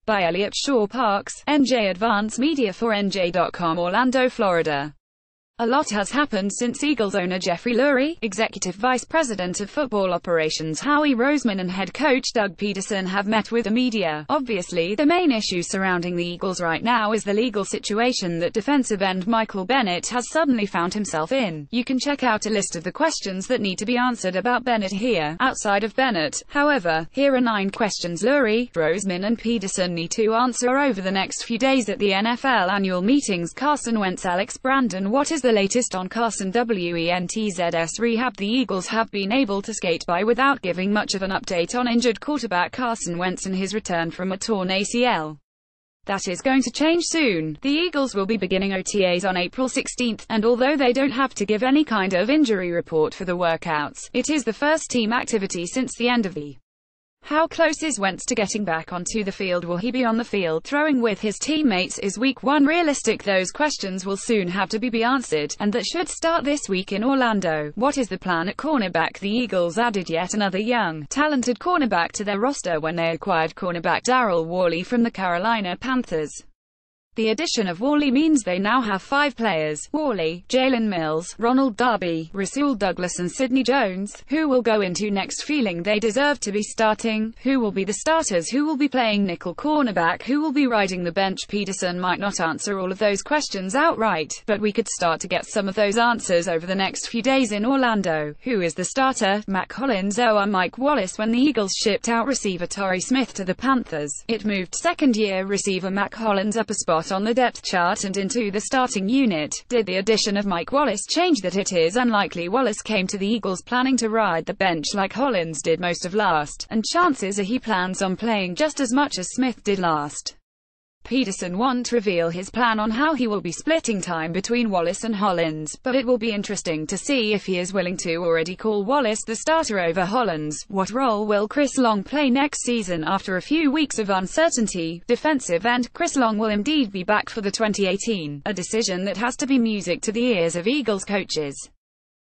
By Elliot Shaw Parks, NJ Advance Media for NJ.com, Orlando, Florida. A lot has happened since Eagles owner Jeffrey Lurie, Executive Vice President of Football Operations Howie Roseman and head coach Doug Peterson have met with the media. Obviously, the main issue surrounding the Eagles right now is the legal situation that defensive end Michael Bennett has suddenly found himself in. You can check out a list of the questions that need to be answered about Bennett here. Outside of Bennett, however, here are 9 questions Lurie, Roseman and Peterson need to answer over the next few days at the NFL annual meetings. Carson Wentz. Alex Brandon, what is the latest on Carson Wentz's rehab? The Eagles have been able to skate by without giving much of an update on injured quarterback Carson Wentz and his return from a torn ACL. That is going to change soon. The Eagles will be beginning OTAs on April 16th, and although they don't have to give any kind of injury report for the workouts, it is the first team activity since the end of the. How close is Wentz to getting back onto the field? Will he be on the field throwing with his teammates? Is Week 1 realistic? Those questions will soon have to be answered, and that should start this week in Orlando. What is the plan at cornerback? The Eagles added yet another young, talented cornerback to their roster when they acquired cornerback Darryl Worley from the Carolina Panthers. The addition of Worley means they now have 5 players: Worley, Jalen Mills, Ronald Darby, Rasul Douglas and Sidney Jones. Who will go into next feeling they deserve to be starting? Who will be the starters? Who will be playing nickel cornerback? Who will be riding the bench? Peterson might not answer all of those questions outright, but we could start to get some of those answers over the next few days in Orlando. Who is the starter? Mack Hollins or Mike Wallace? When the Eagles shipped out receiver Torrey Smith to the Panthers, it moved second-year receiver Mack Hollins up a spot on the depth chart and into the starting unit. Did the addition of Mike Wallace change that? It is unlikely. Wallace came to the Eagles planning to ride the bench like Hollins did most of last, and chances are he plans on playing just as much as Smith did last. Peterson won't reveal his plan on how he will be splitting time between Wallace and Hollins, but it will be interesting to see if he is willing to already call Wallace the starter over Hollins. What role will Chris Long play next season? After a few weeks of uncertainty, defensive end Chris Long will indeed be back for the 2018, a decision that has to be music to the ears of Eagles coaches.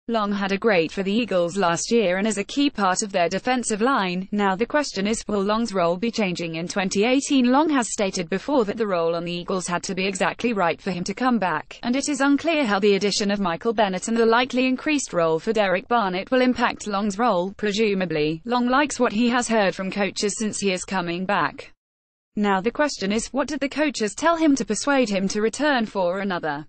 Long had a great for the Eagles last year and is a key part of their defensive line. Now the question is, will Long's role be changing in 2018? Long has stated before that the role on the Eagles had to be exactly right for him to come back, and it is unclear how the addition of Michael Bennett and the likely increased role for Derek Barnett will impact Long's role. Presumably, Long likes what he has heard from coaches since he is coming back. Now the question is, what did the coaches tell him to persuade him to return for another